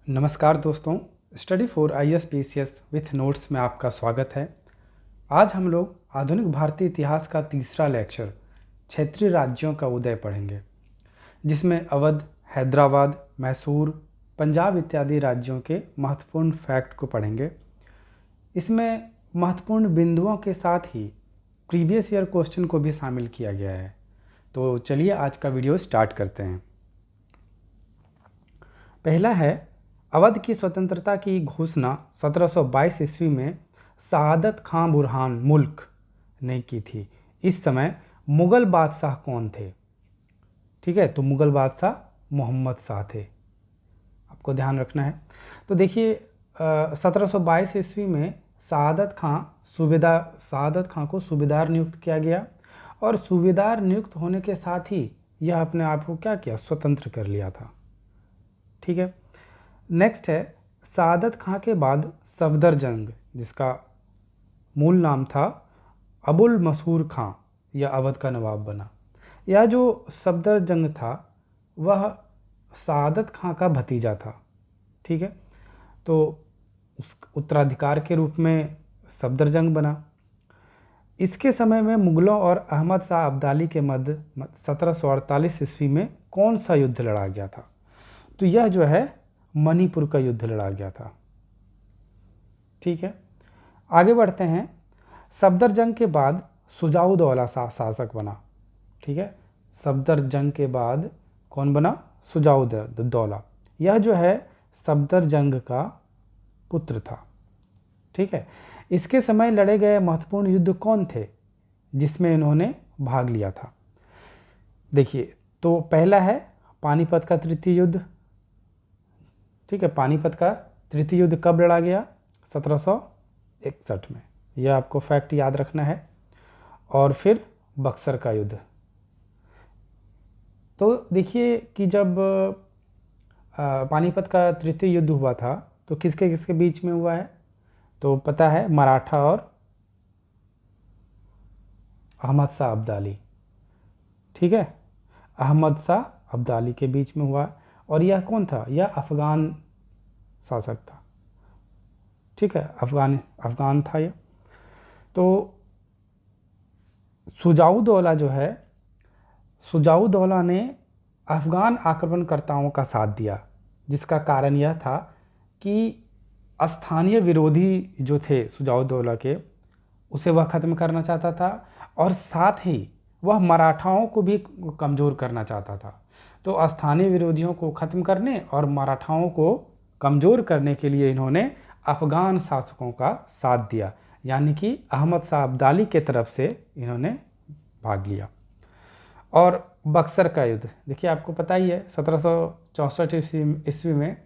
नमस्कार दोस्तों, study for IAS PCS with notes में आपका स्वागत है। आज हम लोग आधुनिक भारतीय इतिहास का तीसरा लेक्चर क्षेत्रीय राज्यों का उदय पढ़ेंगे, जिसमें अवध, हैदराबाद, मैसूर, पंजाब इत्यादि राज्यों के महत्वपूर्ण फैक्ट को पढ़ेंगे। इसमें महत्वपूर्ण बिंदुओं के साथ ही प्रीवियस ईयर क्वेश्चन को भी शामिल किया गया है। तो चलिए आज का वीडियो स्टार्ट करते हैं। पहला है, अवध की स्वतंत्रता की घोषणा 1722 ईस्वी में शहादत खां बुरहान मुल्क ने की थी। इस समय मुग़ल बादशाह कौन थे? ठीक है, तो मुग़ल बादशाह मोहम्मद शाह थे, आपको ध्यान रखना है। तो देखिए 1722 ईस्वी में शहादत खां को सूबेदार नियुक्त किया गया और सूबेदार नियुक्त होने के साथ ही यह अपने आप को क्या किया, स्वतंत्र कर लिया था। ठीक है, नेक्स्ट है, शहादत खां के बाद सफदरजंग, जिसका मूल नाम था अबुल मसूर खां, यह अवध का नवाब बना। यह जो सफदरजंग था वह शहादत खां का भतीजा था। ठीक है, तो उस उत्तराधिकार के रूप में सफदरजंग बना। इसके समय में मुग़लों और अहमद शाह अब्दाली के मध्य 1748 ईस्वी में कौन सा युद्ध लड़ा गया था? तो यह जो है मणिपुर का युद्ध लड़ा गया था। ठीक है, आगे बढ़ते हैं। सफदरजंग के बाद शुजाउद्दौला शासक बना। ठीक है, सफदरजंग के बाद कौन बना? शुजाउद्दौला। यह जो है सफदरजंग का पुत्र था। ठीक है, इसके समय लड़े गए महत्वपूर्ण युद्ध कौन थे जिसमें इन्होंने भाग लिया था? देखिए, तो पहला है पानीपत का तृतीय युद्ध। ठीक है, पानीपत का तृतीय युद्ध कब लड़ा गया? 1761 में, यह आपको फैक्ट याद रखना है। और फिर बक्सर का युद्ध। तो देखिए कि जब पानीपत का तृतीय युद्ध हुआ था तो किसके किसके बीच में हुआ है? तो पता है, मराठा और अहमद शाह अब्दाली। ठीक है, अहमद शाह अब्दाली के बीच में हुआ। और यह कौन था? यह अफ़गान शासक था। ठीक है, अफ़गान था यह। तो शुजाउद्दौला जो है, शुजाउद्दौला ने अफ़गान आक्रमणकर्ताओं का साथ दिया, जिसका कारण यह था कि स्थानीय विरोधी जो थे शुजाउद्दौला के, उसे वह ख़त्म करना चाहता था और साथ ही वह मराठाओं को भी कमज़ोर करना चाहता था। तो स्थानीय विरोधियों को ख़त्म करने और मराठाओं को कमज़ोर करने के लिए इन्होंने अफ़गान शासकों का साथ दिया, यानी कि अहमद शाह अब्दाली के तरफ से इन्होंने भाग लिया। और बक्सर का युद्ध, देखिए आपको पता ही है 1764 ईस्वी में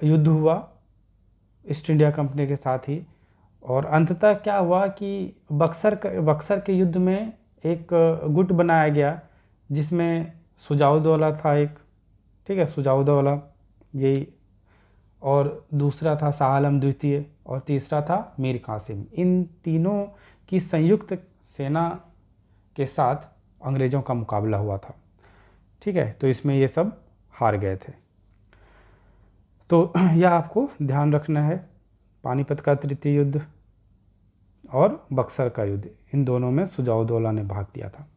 युद्ध हुआ ईस्ट इंडिया कंपनी के साथ ही। और अंततः क्या हुआ कि बक्सर के युद्ध में एक गुट बनाया गया जिसमें शुजाउद्दौला था एक। ठीक है, शुजाउद्दौला यही, और दूसरा था शाह आलम द्वितीय और तीसरा था मीर कासिम। इन तीनों की संयुक्त सेना के साथ अंग्रेज़ों का मुकाबला हुआ था। ठीक है, तो इसमें ये सब हार गए थे। तो यह आपको ध्यान रखना है, पानीपत का तृतीय युद्ध और बक्सर का युद्ध, इन दोनों में शुजाउद्दौला ने भाग लिया था।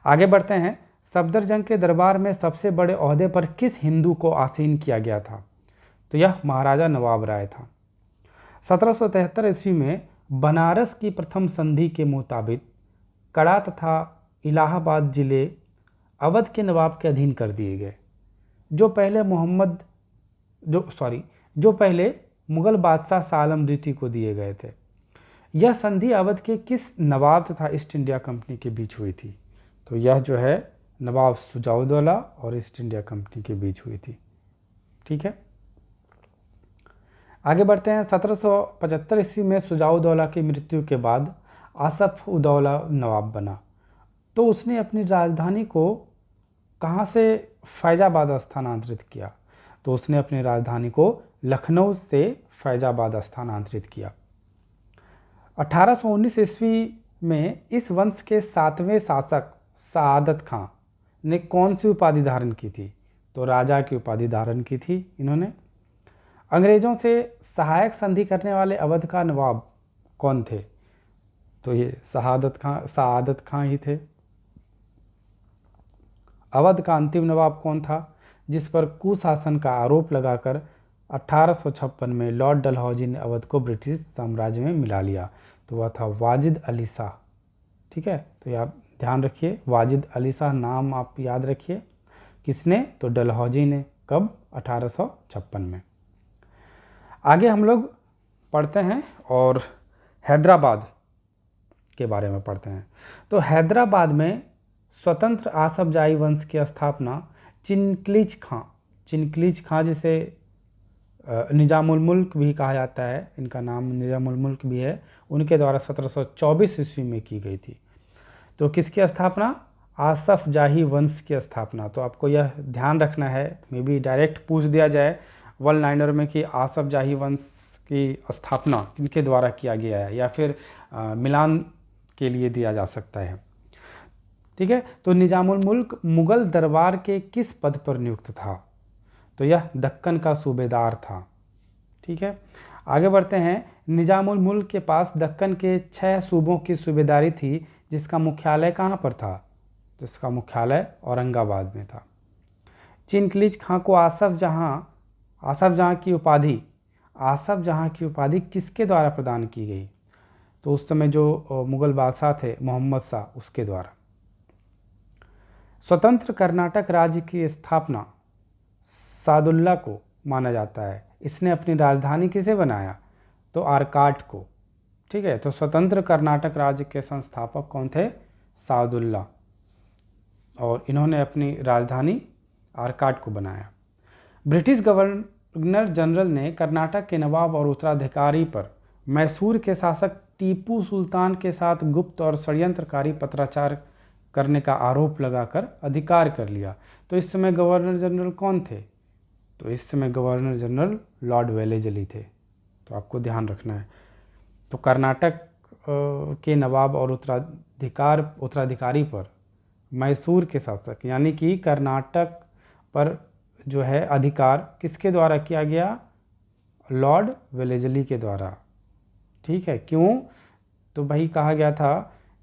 आगे बढ़ते हैं। सफदरजंग के दरबार में सबसे बड़े ओहदे पर किस हिंदू को आसीन किया गया था? तो यह महाराजा नवाब राय था। 1773 ईस्वी में बनारस की प्रथम संधि के मुताबिक कड़ा तथा इलाहाबाद जिले अवध के नवाब के अधीन कर दिए गए, जो पहले मुग़ल बादशाह शाह आलम द्वितीय को दिए गए थे। यह संधि अवध के किस नवाब तथा ईस्ट इंडिया कंपनी के बीच हुई थी? तो यह जो है नवाब शुजाउद्दौला और ईस्ट इंडिया कंपनी के बीच हुई थी। ठीक है, आगे बढ़ते हैं। 1775 ईस्वी में शुजाउद्दौला की मृत्यु के बाद आसफ उदौला नवाब बना, तो उसने अपनी राजधानी को कहाँ से फैजाबाद स्थानांतरित किया? तो उसने अपनी राजधानी को लखनऊ से फैजाबाद स्थानांतरित किया। 1819 ईस्वी में इस वंश के 7वें शासक शहादत खां ने कौन सी उपाधि धारण की थी? तो राजा की उपाधि धारण की थी इन्होंने। अंग्रेजों से सहायक संधि करने वाले अवध का नवाब कौन थे? तो ये सआदत खां ही थे। अवध का अंतिम नवाब कौन था जिस पर कुशासन का आरोप लगाकर 1856 में लॉर्ड डलहौजी ने अवध को ब्रिटिश साम्राज्य में मिला लिया? तो वह था वाजिद अली शाह। ठीक है, तो ये आप ध्यान रखिए, वाजिद अली शाह नाम आप याद रखिए। किसने? तो डलहौजी ने। कब? 1856 में। आगे हम लोग पढ़ते हैं और हैदराबाद के बारे में पढ़ते हैं। तो हैदराबाद में स्वतंत्र आसफजाही वंश की स्थापना चिनक्लीज खां जिसे निजामुल मुल्क भी कहा जाता है, इनका नाम निजामुल मुल्क भी है, उनके द्वारा 1724 ईस्वी में की गई थी। तो किसकी स्थापना? आसफजाही वंश की स्थापना। तो आपको यह ध्यान रखना है, मे बी डायरेक्ट पूछ दिया जाए वन लाइनर में कि आसफजाही वंश की स्थापना किनके द्वारा किया गया है, या फिर मिलान के लिए दिया जा सकता है। ठीक है, तो निजामुल मुल्क मुगल दरबार के किस पद पर नियुक्त था? तो यह दक्कन का सूबेदार था। ठीक है, आगे बढ़ते हैं। निजामुल मुल्क के पास दक्कन के 6 सूबों की सूबेदारी थी, जिसका मुख्यालय कहाँ पर था? तो इसका मुख्यालय औरंगाबाद में था। चिनक्लीज खां को आसफ जहाँ की उपाधि किसके द्वारा प्रदान की गई? तो उस समय जो मुगल बादशाह थे मोहम्मद शाह, उसके द्वारा। स्वतंत्र कर्नाटक राज्य की स्थापना सादुल्ला को माना जाता है। इसने अपनी राजधानी किसे बनाया? तो आरकाट को। ठीक है, तो स्वतंत्र कर्नाटक राज्य के संस्थापक कौन थे? सादुल्ला, और इन्होंने अपनी राजधानी आरकाट को बनाया। ब्रिटिश गवर्नर जनरल ने कर्नाटक के नवाब और उत्तराधिकारी पर मैसूर के शासक टीपू सुल्तान के साथ गुप्त और षड्यंत्रकारी पत्राचार करने का आरोप लगाकर अधिकार कर लिया। तो इस समय गवर्नर जनरल कौन थे? तो इस समय गवर्नर जनरल लॉर्ड वेलेस्ली थे। तो आपको ध्यान रखना है। तो कर्नाटक के नवाब और उत्तराधिकारी पर मैसूर के शासक, यानी कि कर्नाटक पर जो है अधिकार किसके द्वारा किया गया? लॉर्ड वेलेस्ली के द्वारा। ठीक है, क्यों? तो भाई कहा गया था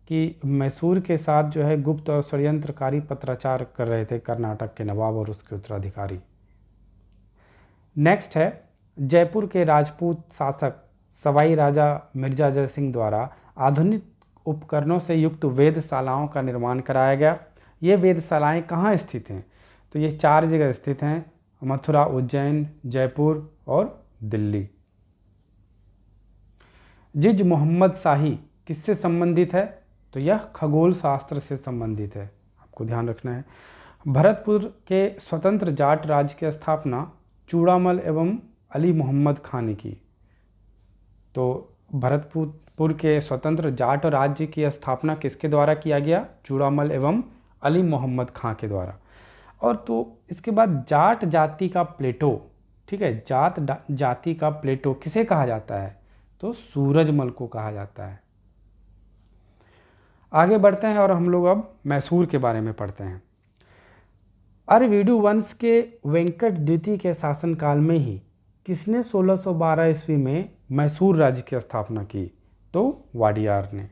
कि मैसूर के साथ जो है गुप्त और षड्यंत्रकारी पत्राचार कर रहे थे कर्नाटक के नवाब और उसके उत्तराधिकारी। नेक्स्ट है, जयपुर के राजपूत शासक सवाई राजा मिर्जा जय सिंह द्वारा आधुनिक उपकरणों से युक्त वेधशालाओं का निर्माण कराया गया। ये वेधशालाएं कहाँ स्थित हैं? तो ये 4 जगह स्थित हैं: मथुरा, उज्जैन, जयपुर और दिल्ली। जिज मोहम्मद शाही किससे संबंधित है? तो यह खगोल शास्त्र से संबंधित है, आपको ध्यान रखना है। भरतपुर के स्वतंत्र जाट राज्य की स्थापना चूड़ामल एवं अली मोहम्मद खां ने की। तो भरतपुर के स्वतंत्र जाट राज्य की स्थापना किसके द्वारा किया गया? चूड़ामल एवं अली मोहम्मद खां के द्वारा। और तो इसके बाद जाट जाति का प्लेटो, ठीक है, जाट जाति का प्लेटो किसे कहा जाता है? तो सूरजमल को कहा जाता है। आगे बढ़ते हैं और हम लोग अब मैसूर के बारे में पढ़ते हैं। अरविडु वंश के वेंकट द्वितीय के शासनकाल में ही किसने 1612 ईस्वी में मैसूर राज्य की स्थापना की? तो वाडियार ने।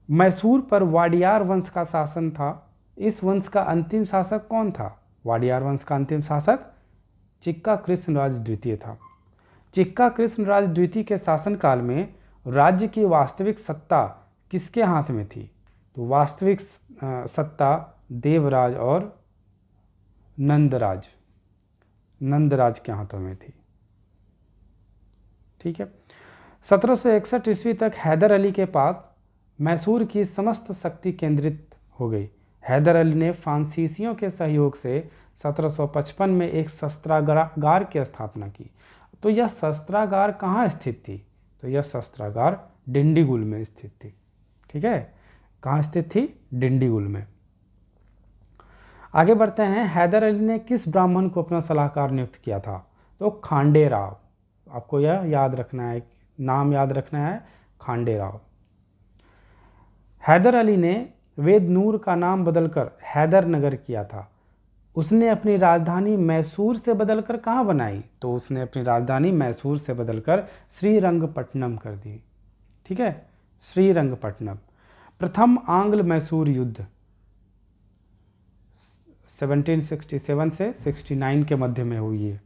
मैसूर पर वाडियार वंश का शासन था। इस वंश का अंतिम शासक कौन था? वाडियार वंश का अंतिम शासक चिक्का कृष्णराज द्वितीय था। चिक्का कृष्णराज द्वितीय के शासनकाल में राज्य की वास्तविक सत्ता किसके हाथ में थी? तो वास्तविक सत्ता देवराज और नंदराज के हाथों में थी। ठीक है, 1761 ईस्वी तक हैदर अली के पास मैसूर की समस्त शक्ति केंद्रित हो गई। हैदर अली ने फ्रांसीसियों के सहयोग से 1755 में एक शस्त्रागार की स्थापना की। तो यह शस्त्रागार कहाँ स्थित थी? तो यह शस्त्रागार डिंडीगुल में स्थित थी। ठीक है, कहाँ स्थित थी? डिंडीगुल में। आगे बढ़ते हैं। हैदर अली ने किस ब्राह्मण को अपना सलाहकार नियुक्त किया था? तो खांडे राव। आपको यह याद रखना है, नाम याद रखना है, खांडे राव। हैदर अली ने वेद नूर का नाम बदलकर हैदर नगर किया था। उसने अपनी राजधानी मैसूर से बदलकर कहाँ बनाई? तो उसने अपनी राजधानी मैसूर से बदलकर श्रीरंगपट्टनम कर दी। ठीक है, श्रीरंगपट्टनम। प्रथम आंग्ल मैसूर युद्ध 1767 से 69 के मध्य में हुई है।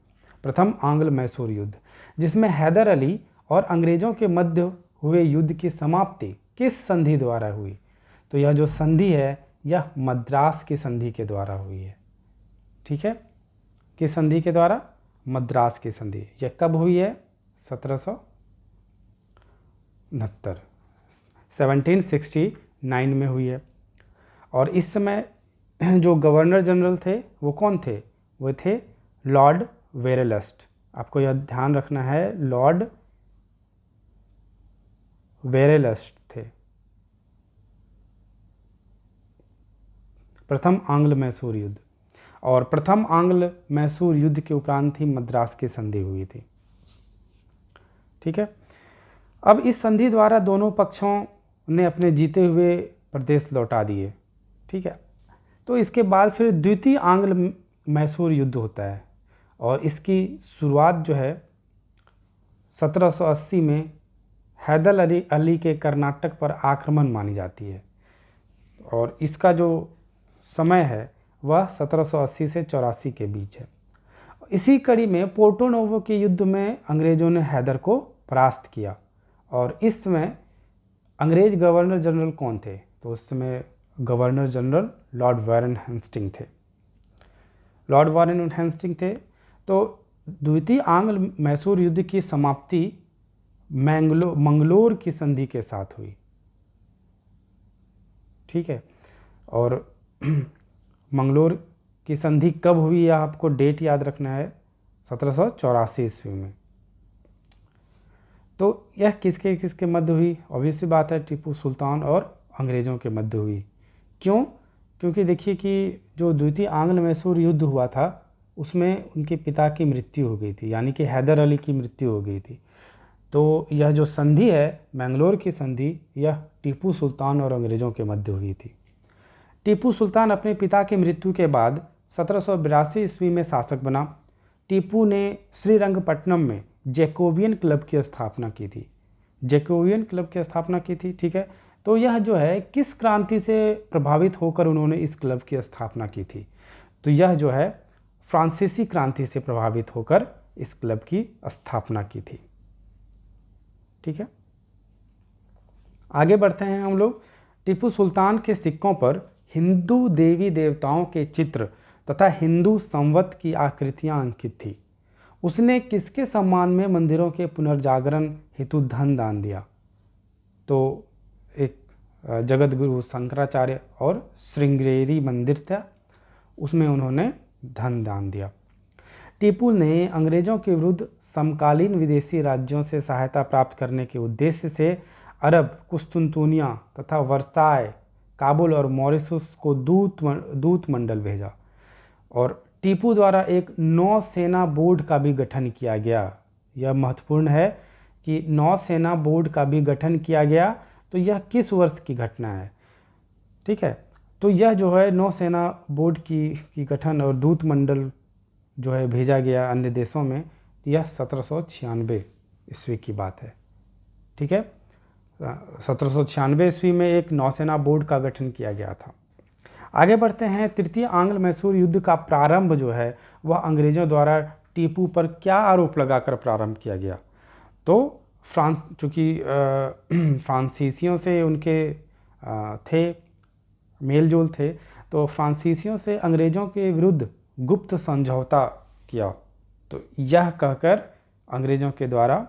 प्रथम आंग्ल मैसूर युद्ध, जिसमें हैदर अली और अंग्रेजों के मध्य हुए युद्ध की समाप्ति किस संधि द्वारा हुई? तो यह जो संधि है यह मद्रास की संधि के द्वारा हुई है। ठीक है, किस संधि के द्वारा? मद्रास की संधि। यह कब हुई है? 1769, 1769 में हुई है। और इस समय जो गवर्नर जनरल थे वो कौन थे? वो थे लॉर्ड वेरेलस्ट। आपको यह ध्यान रखना है, लॉर्ड वेरेलस्ट थे। प्रथम आंग्ल मैसूर युद्ध, और प्रथम आंग्ल मैसूर युद्ध के उपरांत ही मद्रास की संधि हुई थी। ठीक है, अब इस संधि द्वारा दोनों पक्षों ने अपने जीते हुए प्रदेश लौटा दिए। ठीक है, तो इसके बाद फिर द्वितीय आंग्ल मैसूर युद्ध होता है, और इसकी शुरुआत जो है 1780 में हैदर अली के कर्नाटक पर आक्रमण मानी जाती है, और इसका जो समय है वह 1780 से 84 के बीच है। इसी कड़ी में पोर्टो नोवो के युद्ध में अंग्रेजों ने हैदर को परास्त किया, और इस समय अंग्रेज गवर्नर जनरल कौन थे? तो उस समय governor general lord Warren Hasting थे। लॉर्ड वारेन हेस्टिंग थे। तो द्वितीय आंग्ल मैसूर युद्ध की समाप्ति मंगलोर की संधि के साथ हुई। ठीक है, और मंगलोर की संधि कब हुई यह आपको डेट याद रखना है, 1784 ईस्वी में। तो यह किसके किसके मध्य हुई? ऑब्वियस सी बात है, टीपू सुल्तान और अंग्रेज़ों के मध्य हुई। क्यों? क्योंकि देखिए कि जो द्वितीय आंग्ल मैसूर युद्ध हुआ था उसमें उनके पिता की मृत्यु हो गई थी, यानी कि हैदर अली की मृत्यु हो गई थी। तो यह जो संधि है, मैंगलोर की संधि, यह टीपू सुल्तान और अंग्रेज़ों के मध्य हुई थी। टीपू सुल्तान अपने पिता की मृत्यु के बाद 1782 ईस्वी में शासक बना। टीपू ने श्रीरंगपट्टनम में जैकोबियन क्लब की स्थापना की थी। जैकोबियन क्लब की स्थापना की थी। ठीक है, तो यह जो है किस क्रांति से प्रभावित होकर उन्होंने इस क्लब की स्थापना की थी? तो यह जो है फ्रांसीसी क्रांति से प्रभावित होकर इस क्लब की स्थापना की थी। ठीक है, आगे बढ़ते हैं हम लोग। टीपू सुल्तान के सिक्कों पर हिंदू देवी देवताओं के चित्र तथा हिंदू संवत की आकृतियां अंकित थी। उसने किसके सम्मान में मंदिरों के पुनर्जागरण हेतु धन दान दिया? तो एक जगत गुरु शंकराचार्य और श्रृंगेरी मंदिर था, उसमें उन्होंने धन दान दिया। टीपू ने अंग्रेजों के विरुद्ध समकालीन विदेशी राज्यों से सहायता प्राप्त करने के उद्देश्य से अरब, कुस्तुनतुनिया तथा वर्साय, काबुल और मॉरिशस को दूत मंडल भेजा, और टीपू द्वारा एक नौसेना बोर्ड का भी गठन किया गया। यह महत्वपूर्ण है कि नौसेना बोर्ड का भी गठन किया गया। तो यह किस वर्ष की घटना है? ठीक है, तो यह जो है नौसेना बोर्ड की गठन और दूत मंडल जो है भेजा गया अन्य देशों में, यह 1796 ईस्वी की बात है। ठीक है, 1796 ईस्वी में एक नौसेना बोर्ड का गठन किया गया था। आगे बढ़ते हैं। तृतीय आंग्ल मैसूर युद्ध का प्रारंभ जो है वह अंग्रेजों द्वारा टीपू पर क्या आरोप लगाकर प्रारंभ किया गया? तो चूँकि फ्रांसीसियों से उनके थे मेलजोल थे, तो फ्रांसीसियों से अंग्रेज़ों के विरुद्ध गुप्त समझौता किया। तो यह कहकर अंग्रेज़ों के द्वारा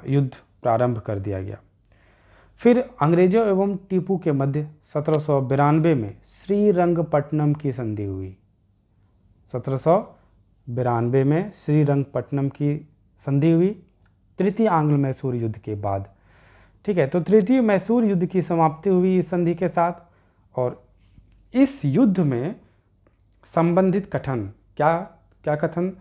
युद्ध प्रारंभ कर दिया गया। फिर अंग्रेज़ों एवं टीपू के मध्य 1792 में श्रीरंगपट्टनम की संधि हुई। 1792 में श्रीरंगपट्टनम की संधि हुई तृतीय आंग्ल मैसूर युद्ध के बाद। ठीक है, तो तृतीय मैसूर युद्ध की समाप्ति हुई इस संधि के साथ। और इस युद्ध में संबंधित कथन क्या कथन?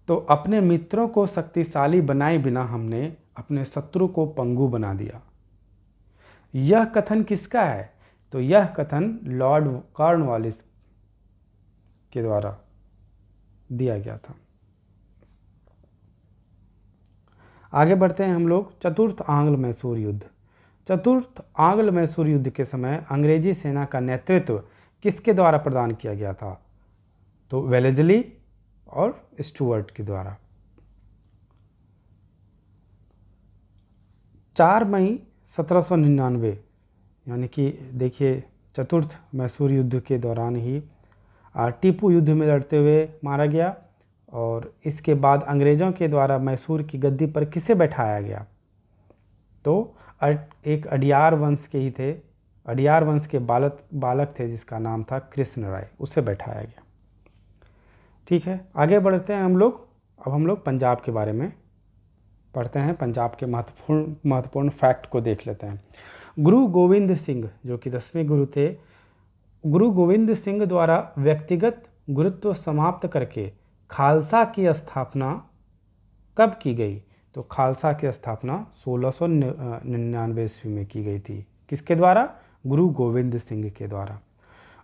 तो अपने मित्रों को शक्तिशाली बनाए बिना हमने अपने शत्रु को पंगु बना दिया। यह कथन किसका है? तो यह कथन लॉर्ड कॉर्नवालिस के द्वारा दिया गया था। आगे बढ़ते हैं हम लोग। चतुर्थ आंग्ल मैसूर युद्ध। चतुर्थ आंग्ल मैसूर युद्ध के समय अंग्रेजी सेना का नेतृत्व किसके द्वारा प्रदान किया गया था? तो वेलेस्ली और स्टुअर्ट के द्वारा। 4 मई 1799, यानी कि देखिए चतुर्थ मैसूर युद्ध के दौरान ही टीपू युद्ध में लड़ते हुए मारा गया, और इसके बाद अंग्रेज़ों के द्वारा मैसूर की गद्दी पर किसे बैठाया गया? तो एक अडियार वंश के ही थे, अडियार वंश के बालक थे जिसका नाम था कृष्ण राय, उसे बैठाया गया। ठीक है, आगे बढ़ते हैं हम लोग। अब हम लोग पंजाब के बारे में पढ़ते हैं, पंजाब के महत्वपूर्ण फैक्ट को देख लेते हैं। गुरु गोविंद सिंह जो कि 10वें गुरु थे, गुरु गोविंद सिंह द्वारा व्यक्तिगत गुरुत्व समाप्त करके खालसा की स्थापना कब की गई? तो खालसा की स्थापना 1699 ईस्वी में की गई थी। किसके द्वारा? गुरु गोविंद सिंह के द्वारा।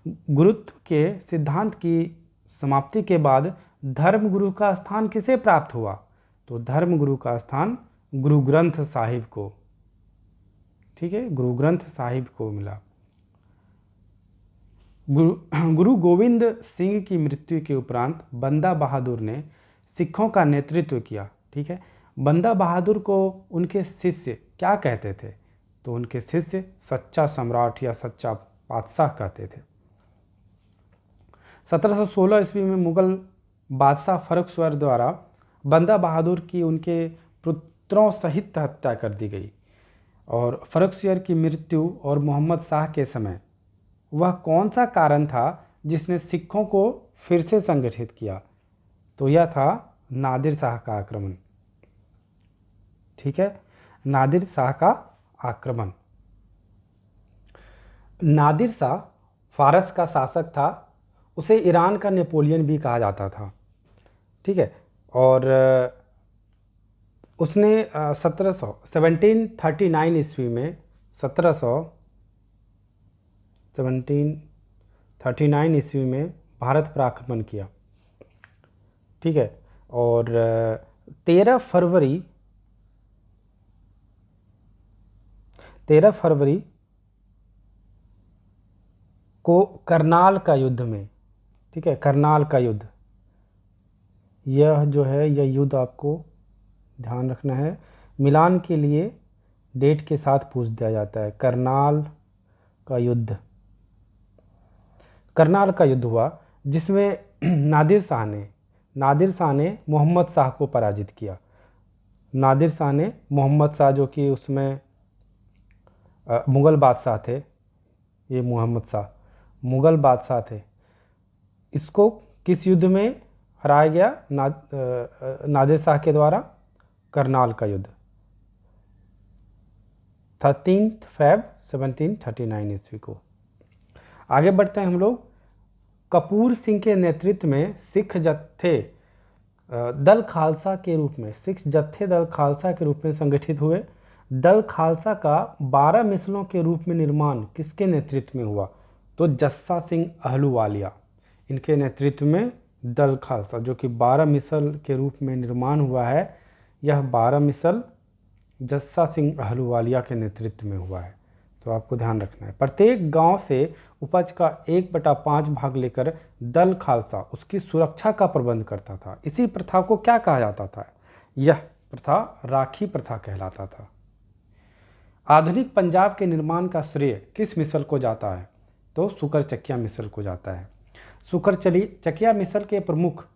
गुरुत्व के सिद्धांत की समाप्ति के बाद धर्मगुरु का स्थान किसे प्राप्त हुआ? तो धर्मगुरु का स्थान गुरु ग्रंथ साहिब को, ठीक है, गुरु ग्रंथ साहिब को मिला। गुरु गोविंद सिंह की मृत्यु के उपरांत बंदा बहादुर ने सिखों का नेतृत्व किया। ठीक है, बंदा बहादुर को उनके शिष्य क्या कहते थे? तो उनके शिष्य सच्चा सम्राट या सच्चा बादशाह कहते थे। 1716 ईस्वी में मुगल बादशाह फर्रुखशहर द्वारा बंदा बहादुर की उनके पुत्रों सहित हत्या कर दी गई। और फर्रुखशहर की मृत्यु और मोहम्मद शाह के समय वह कौन सा कारण था जिसने सिखों को फिर से संगठित किया? तो यह था नादिर शाह का आक्रमण। ठीक है, नादिर शाह का आक्रमण। नादिर शाह फारस का शासक था, उसे ईरान का नेपोलियन भी कहा जाता था। ठीक है, और उसने 1739 ईस्वी में 1739 ईस्वी में भारत पर आक्रमण किया। ठीक है, और 13 फरवरी को करनाल का युद्ध में, ठीक है, करनाल का युद्ध, यह जो है यह युद्ध आपको ध्यान रखना है, मिलान के लिए डेट के साथ पूछ दिया जाता है। करनाल का युद्ध हुआ जिसमें नादिर शाह ने मोहम्मद शाह को पराजित किया। नादिर शाह ने मोहम्मद शाह, जो कि उसमें मुग़ल बादशाह थे, ये मोहम्मद शाह मुग़ल बादशाह थे, इसको किस युद्ध में हराया गया? नादिर शाह के द्वारा करनाल का युद्ध, 13 फ़रवरी 1739 ईस्वी को। आगे बढ़ते हैं हम लोग। कपूर सिंह के नेतृत्व में सिख जत्थे दल खालसा के रूप में संगठित हुए। दल खालसा का 12 मिसलों के रूप में निर्माण किसके नेतृत्व में हुआ? तो जस्सा सिंह अहलूवालिया, इनके नेतृत्व में दल खालसा जो कि 12 मिसल के रूप में निर्माण हुआ है, यह 12 मिसल जस्सा सिंह अहलूवालिया के नेतृत्व में हुआ है। तो आपको ध्यान रखना है। प्रत्येक गांव से उपज का 1/5 भाग लेकर दल खालसा उसकी सुरक्षा का प्रबंध करता था। इसी प्रथा को क्या कहा जाता था? यह प्रथा राखी प्रथा कहलाता था। आधुनिक पंजाब के निर्माण का श्रेय किस मिसल को जाता है? तो सुकर चकिया मिसल को जाता है। सुकर चकिया मिसल के प्रमुख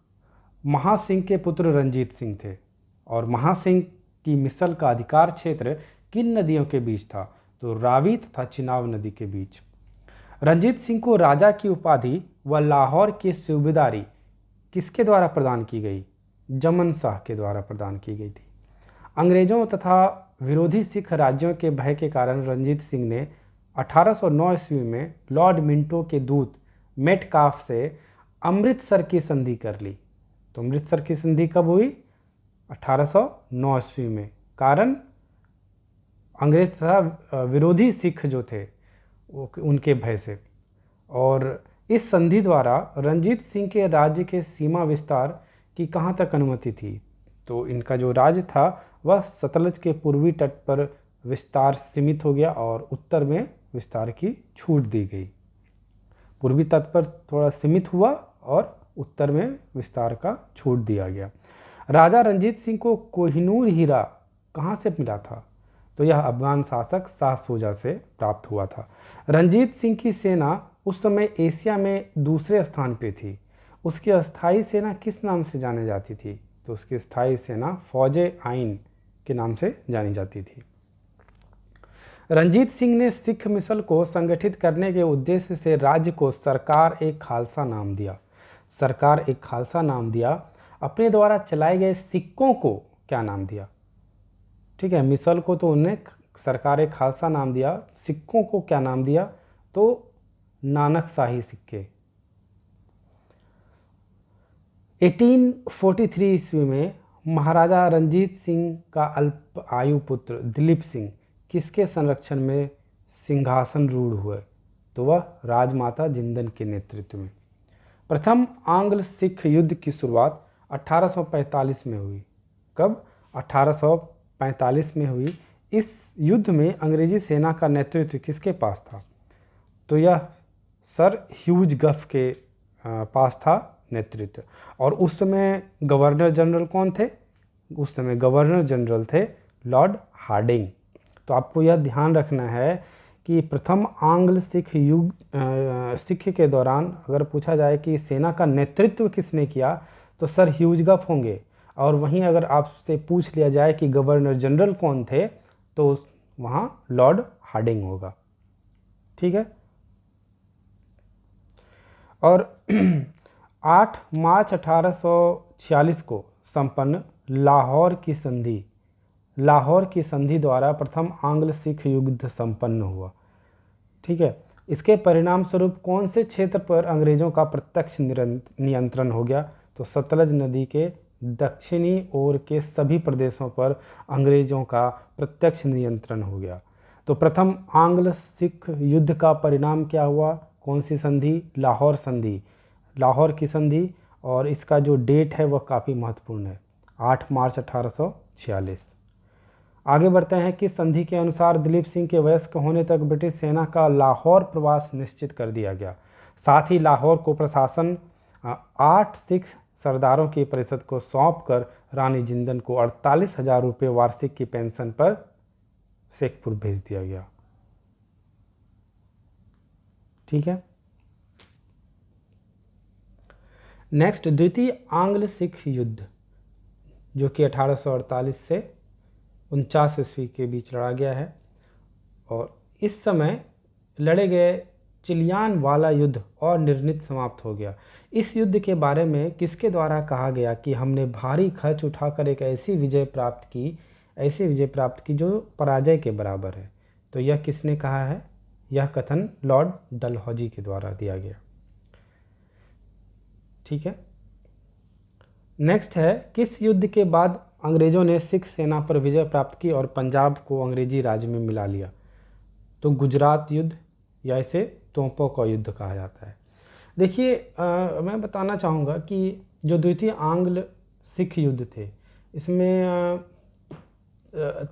महासिंह के पुत्र रंजीत सिंह थे, और महासिंह की मिसल का अधिकार क्षेत्र किन नदियों के बीच था? तो रावी तथा चिनाब नदी के बीच। रंजीत सिंह को राजा की उपाधि व लाहौर की सूबेदारी किसके द्वारा प्रदान की गई? जमन शाह के द्वारा प्रदान की गई थी। अंग्रेजों तथा विरोधी सिख राज्यों के भय के कारण रंजीत सिंह ने 1809 ईस्वी में लॉर्ड मिंटो के दूत मेटकाफ से अमृतसर की संधि कर ली। तो अमृतसर की संधि कब हुई? 1809 ईस्वी में। कारण अंग्रेज तथा विरोधी सिख जो थे उनके भय से। और इस संधि द्वारा रंजीत सिंह के राज्य के सीमा विस्तार की कहाँ तक अनुमति थी? तो इनका जो राज्य था वह सतलज के पूर्वी तट पर विस्तार सीमित हो गया और उत्तर में विस्तार की छूट दी गई। पूर्वी तट पर थोड़ा सीमित हुआ और उत्तर में विस्तार का छूट दिया गया। राजा रंजीत सिंह को कोहिनूर हीरा कहाँ से मिला था? तो यह अफगान शासक शाह शुजा से प्राप्त हुआ था। रंजीत सिंह की सेना उस समय एशिया में दूसरे स्थान पे थी। उसकी अस्थायी सेना किस नाम से जानी जाती थी? तो उसकी स्थायी सेना फौजे आइन के नाम से जानी जाती थी। रंजीत सिंह ने सिख मिसल को संगठित करने के उद्देश्य से राज्य को सरकार एक खालसा नाम दिया। सरकार एक खालसा नाम दिया। अपने द्वारा चलाए गए सिक्कों को क्या नाम दिया? ठीक है, मिसल को तो उन्हें सरकार एक खालसा नाम दिया, सिक्कों को क्या नाम दिया? तो नानक शाही सिक्के। 1843 ईस्वी में महाराजा रंजीत सिंह का अल्प आयु पुत्र दिलीप सिंह किसके संरक्षण में सिंहासन रूढ़ हुए? तो वह राजमाता जिंदन के नेतृत्व में। प्रथम आंग्ल सिख युद्ध की शुरुआत 1845 में हुई। कब? 1845 में हुई। इस युद्ध में अंग्रेजी सेना का नेतृत्व किसके पास था? तो यह सर ह्यूज गफ के पास था नेतृत्व। और उस समय गवर्नर जनरल कौन थे? उस समय गवर्नर जनरल थे लॉर्ड हार्डिंग। तो आपको यह ध्यान रखना है कि प्रथम आंग्ल सिख के दौरान अगर पूछा जाए कि सेना का नेतृत्व किसने किया तो सर ह्यूज गफ होंगे। और वहीं अगर आपसे पूछ लिया जाए कि गवर्नर जनरल कौन थे तो वहाँ लॉर्ड हार्डिंग होगा। ठीक है। और 8 मार्च 1846 को संपन्न लाहौर की संधि द्वारा प्रथम आंग्ल सिख युद्ध संपन्न हुआ। ठीक है। इसके परिणाम स्वरूप कौन से क्षेत्र पर अंग्रेजों का प्रत्यक्ष नियंत्रण हो गया? तो सतलज नदी के दक्षिणी ओर के सभी प्रदेशों पर अंग्रेजों का प्रत्यक्ष नियंत्रण हो गया। तो प्रथम आंग्ल सिख युद्ध का परिणाम क्या हुआ? कौन सी संधि? लाहौर संधि, लाहौर की संधि। और इसका जो डेट है वह काफ़ी महत्वपूर्ण है, 8 मार्च 1846। आगे बढ़ते हैं। किस संधि के अनुसार दिलीप सिंह के वयस्क होने तक ब्रिटिश सेना का लाहौर प्रवास निश्चित कर दिया गया? साथ ही लाहौर को प्रशासन 8 सिख सरदारों की परिषद को सौंपकर रानी जिंदन को 48,000 रुपये वार्षिक की पेंशन पर शेखपुर भेज दिया गया। ठीक है। नेक्स्ट, द्वितीय आंग्ल सिख युद्ध जो कि 1848 से 49 ईस्वी के बीच लड़ा गया है। और इस समय लड़े गए चिलियान वाला युद्ध और निर्णीत समाप्त हो गया। इस युद्ध के बारे में किसके द्वारा कहा गया कि हमने भारी खर्च उठाकर एक ऐसी विजय प्राप्त की जो पराजय के बराबर है? तो यह किसने कहा है? यह कथन लॉर्ड डलहौजी के द्वारा दिया गया। ठीक है। नेक्स्ट है, किस युद्ध के बाद अंग्रेजों ने सिख सेना पर विजय प्राप्त की और पंजाब को अंग्रेजी राज्य में मिला लिया? तो गुजरात युद्ध, या इसे तोपों का युद्ध कहा जाता है। देखिए, मैं बताना चाहूँगा कि जो द्वितीय आंग्ल सिख युद्ध थे इसमें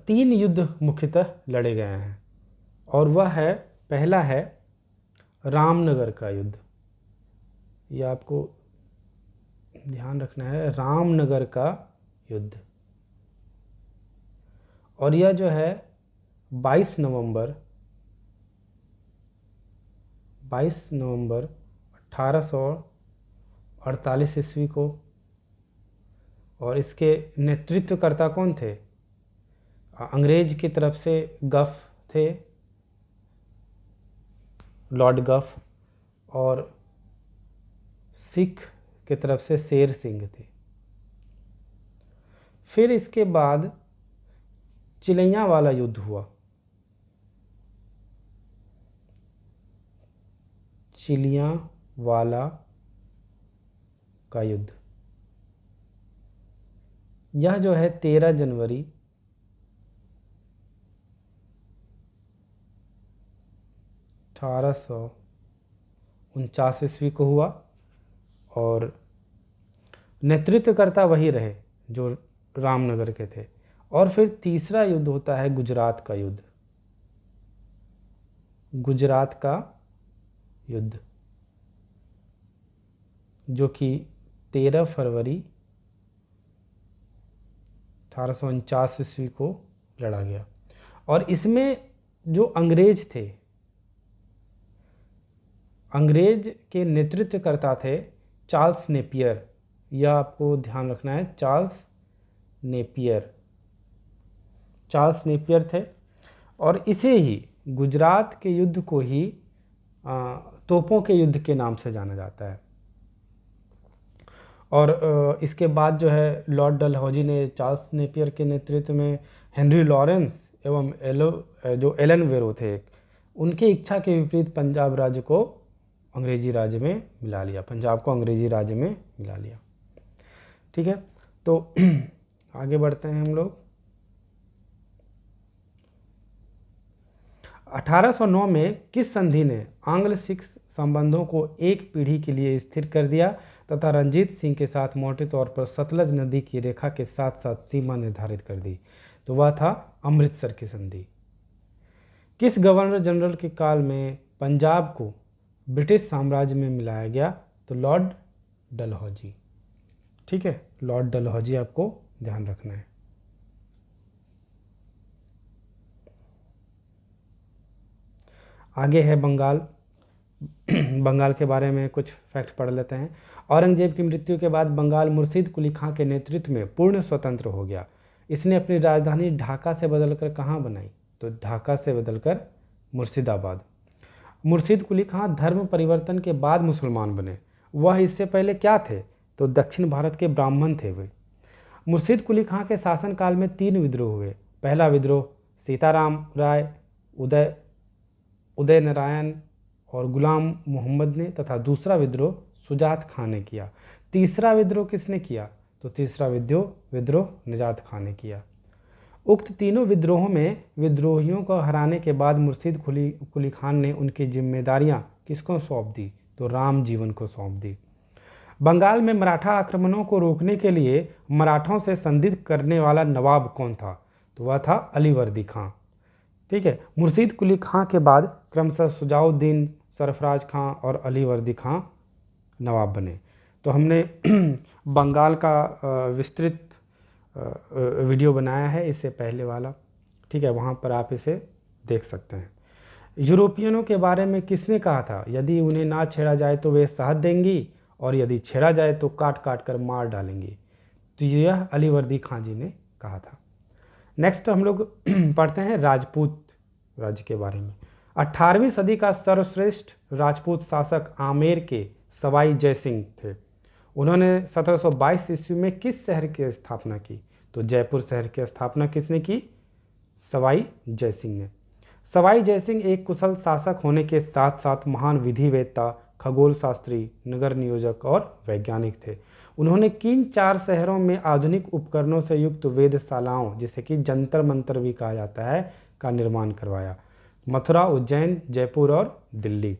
3 युद्ध मुख्यतः लड़े गए हैं। और वह है, पहला है रामनगर का युद्ध। यह आपको ध्यान रखना है, रामनगर का युद्ध। और यह जो है 22 नवंबर 1848 ईस्वी को। और इसके नेतृत्वकर्ता कौन थे? अंग्रेज की तरफ से गफ थे, लॉर्ड गफ। और सिख की तरफ से शेर सिंह थे। फिर इसके बाद चिलैया वाला युद्ध हुआ। चिलिया वाला का युद्ध, यह जो है 13 जनवरी 1848 1949 ईस्वी को हुआ और नेतृत्वकर्ता वही रहे जो रामनगर के थे। और फिर तीसरा युद्ध होता है गुजरात का युद्ध। गुजरात का युद्ध जो कि 13 फरवरी 1849 ईस्वी को लड़ा गया। और इसमें जो अंग्रेज थे, अंग्रेज के नेतृत्वकर्ता थे चार्ल्स नेपियर। यह आपको ध्यान रखना है, चार्ल्स नेपियर। चार्ल्स नेपियर थे और इसे ही गुजरात के युद्ध को ही तोपों के युद्ध के नाम से जाना जाता है। और इसके बाद जो है लॉर्ड डलहौजी ने चार्ल्स नेपियर के नेतृत्व में हेनरी लॉरेंस एवं जो एलन वेरो थे, उनके इच्छा के विपरीत पंजाब राज्य को अंग्रेजी राज्य में मिला लिया, पंजाब को अंग्रेजी राज्य में मिला लिया। ठीक है, तो आगे बढ़ते हैं हम लोग। 1809 में किस संधि ने आंग्ल सिख संबंधों को एक पीढ़ी के लिए स्थिर कर दिया तथा रंजीत सिंह के साथ मोटे तौर पर सतलज नदी की रेखा के साथ साथ सीमा निर्धारित कर दी? तो वह था अमृतसर की संधि। किस गवर्नर जनरल के काल में पंजाब को ब्रिटिश साम्राज्य में मिलाया गया? तो लॉर्ड डलहौजी। ठीक है, लॉर्ड डलहौजी आपको ध्यान रखना है। आगे है बंगाल। बंगाल के बारे में कुछ फैक्ट पढ़ लेते हैं। औरंगजेब की मृत्यु के बाद बंगाल मुर्शीद कुली खां के नेतृत्व में पूर्ण स्वतंत्र हो गया। इसने अपनी राजधानी ढाका से बदलकर कहाँ बनाई? तो ढाका से बदलकर मुर्शिदाबाद। मुर्शीद कुली खां धर्म परिवर्तन के बाद मुसलमान बने। वह इससे पहले क्या थे? तो दक्षिण भारत के ब्राह्मण थे वे। मुर्शीद कुली खां के शासनकाल में 3 विद्रोह हुए। पहला विद्रोह सीताराम राय, उदय नारायण और गुलाम मोहम्मद ने तथा दूसरा विद्रोह सुजात खां ने किया। तीसरा विद्रोह किसने किया? तो तीसरा विद्रोह निजात खां ने किया। उक्त तीनों विद्रोहों में विद्रोहियों को हराने के बाद मुर्शीद कुली खान ने उनकी जिम्मेदारियां किसको सौंप दी? तो राम जीवन को सौंप दी। बंगाल में मराठा आक्रमणों को रोकने के लिए मराठों से संधि करने वाला नवाब कौन था? तो वह था अलीवर्दी खां। ठीक है, मुर्शीद कुली खां के बाद क्रमशः शुजाउद्दीन, सरफराज खां और अलीवर्दी खां नवाब बने। तो हमने बंगाल का विस्तृत वीडियो बनाया है इससे पहले वाला। ठीक है, वहाँ पर आप इसे देख सकते हैं। यूरोपियनों के बारे में किसने कहा था? यदि उन्हें ना छेड़ा जाए तो वे शहद देंगी और यदि छेड़ा जाए तो काट काट कर मार डालेंगी। तो यह अलीवर्दी खां जी ने कहा था। नेक्स्ट हम लोग पढ़ते हैं राजपूत राज्य के बारे में। 18वीं सदी का सर्वश्रेष्ठ राजपूत शासक आमेर के सवाई जयसिंह थे। उन्होंने 1722 ईस्वी में किस शहर की स्थापना की? तो जयपुर शहर की स्थापना किसने की? सवाई जयसिंह ने। सवाई जयसिंह एक कुशल शासक होने के साथ साथ महान विधिवेत्ता, खगोल शास्त्री, नगर नियोजक और वैज्ञानिक थे। उन्होंने किन 4 शहरों में आधुनिक उपकरणों से युक्त वेधशालाओं, जिसे कि जंतर मंतर भी कहा जाता है, का निर्माण करवाया? मथुरा, उज्जैन, जयपुर और दिल्ली।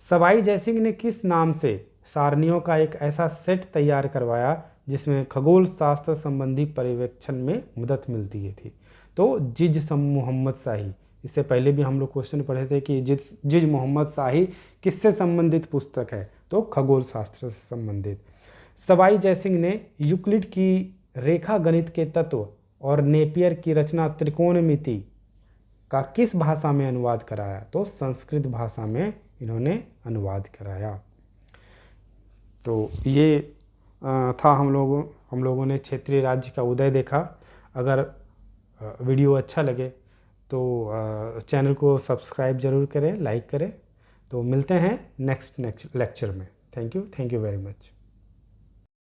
सवाई जयसिंह ने किस नाम से सारणियों का एक ऐसा सेट तैयार करवाया जिसमें खगोल शास्त्र संबंधी पर्यवेक्षण में मदद मिलती थी? तो जिज मोहम्मद शाही। इससे पहले भी हम लोग क्वेश्चन पढ़े थे कि जिज मोहम्मद शाही किससे संबंधित पुस्तक है? तो खगोल शास्त्र से संबंधित। सवाई जयसिंह ने यूक्लिड की रेखा गणित के तत्व और नेपियर की रचना त्रिकोणमिति का किस भाषा में अनुवाद कराया? तो संस्कृत भाषा में इन्होंने अनुवाद कराया। तो ये था हम लोगों ने क्षेत्रीय राज्य का उदय देखा। अगर वीडियो अच्छा लगे तो चैनल को सब्सक्राइब जरूर करें, लाइक करें। तो मिलते हैं नेक्स्ट लेक्चर में। Thank you very much.